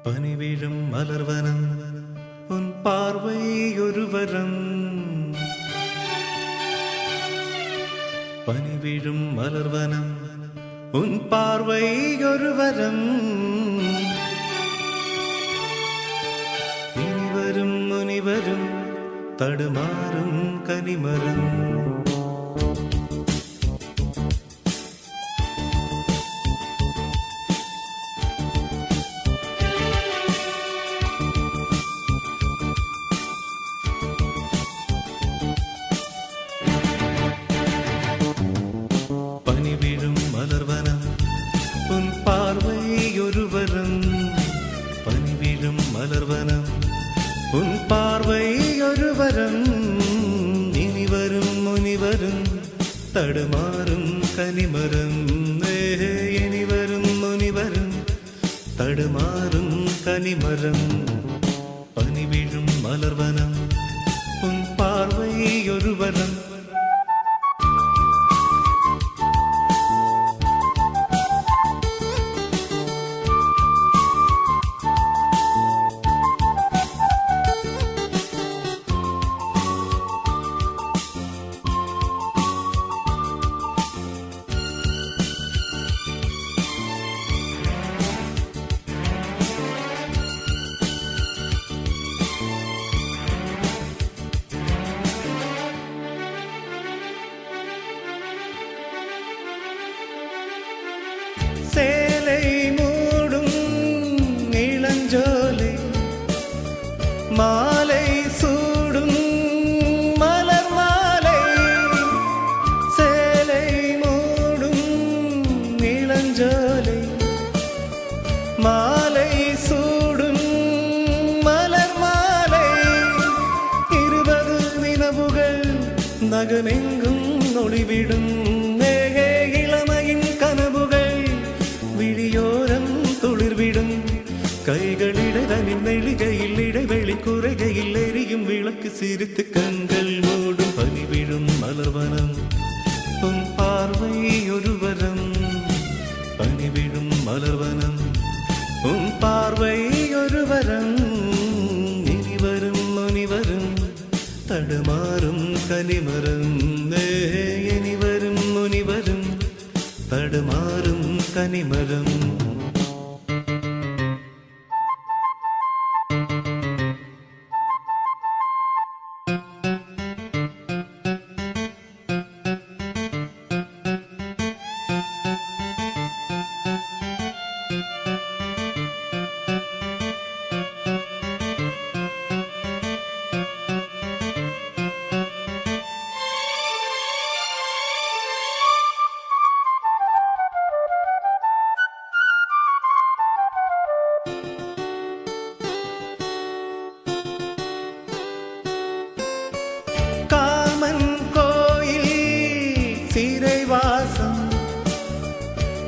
പനിവീഴും മലർവനം ഉൻ പാർവൈയൊരു വരം. പനിവീഴും മലർവനം ഉൻ പാർവൈയൊരു വരം. ഇനിവരും മുനിവരും തടുമാറും കനിമരം. പനിവീഴും മലർവനം ഉൻ പാർവൈയൊരു വരം. പനിവീഴും മലർവനം ഉൻ പാർവൈയൊരു വരം. ഇനിവരും മുനിവരും തടുമാറും കനിമരം. ഇനിവരും മുനിവരും തടുമാറും കനിമരം. പനിവീഴും മലർവനം ഉൻ പാർവൈയൊരു വരം. சேலை மூடும் இளஞ்சோலை மாலை சூடும் மலர் மாலை. சேலை மூடும் இளஞ்சோலை மாலை சூடும் மலர் மாலை. 20 நிலவுகள் நகமெங்கும் ஒளிவிடும். துளிர்விடும் கைகளிடனின் நெளிகையில் இடைவெளி குறைகையில் எரியும் விளக்கு சிரித்து கண்கள் மூடும். பனிவிழும் மலர்வனம் உன் பார்வை ஒரு வரம். பனிவிழும் மலர்வனம் உன் பார்வை ஒரு வரம். இனிவரும் முனிவரும் தடுமாறும் கனிமரம். இனிவரும் முனிவரும் தடுமாறும் கனிமரம்.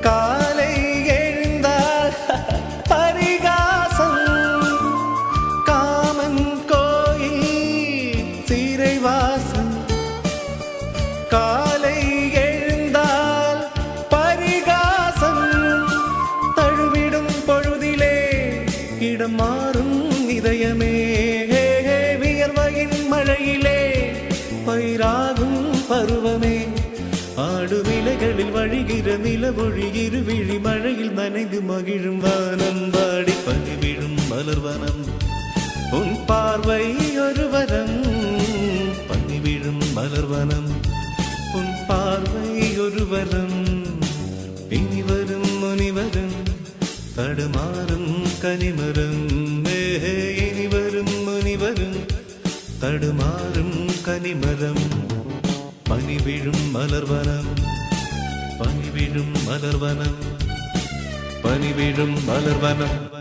காலை எழுந்தால் பரிகாசம். காமன் கோயில் சிறைவாசம். காலை எழுந்தால் பரிகாசம். தழுவிடும் பொழுதிலே இடம் மாறும் இதயமே. வியர்வையின் மழையிலே பயிராகும் பருவமே. ஆடுவிலைகளில் வழிகிற நிலவொழி இருவிழி மழையில் நனைந்து மகிழும் வானம் வாடி. பனிவிழும் மலர்வனம் உன் பார்வை ஒரு வரம். பனிவிழும் மலர்வனம் உன் பார்வை ஒரு வரம். இனிவரும் முனிவரும் தடுமாறும் கனிமரம். இனிவரும் முனிவரும் தடுமாறும் கனிமரம். பனிவிழும் மலர்வனம் பனிவிழும் மலர்வனம் பனிவிழும் மலர்வனம்.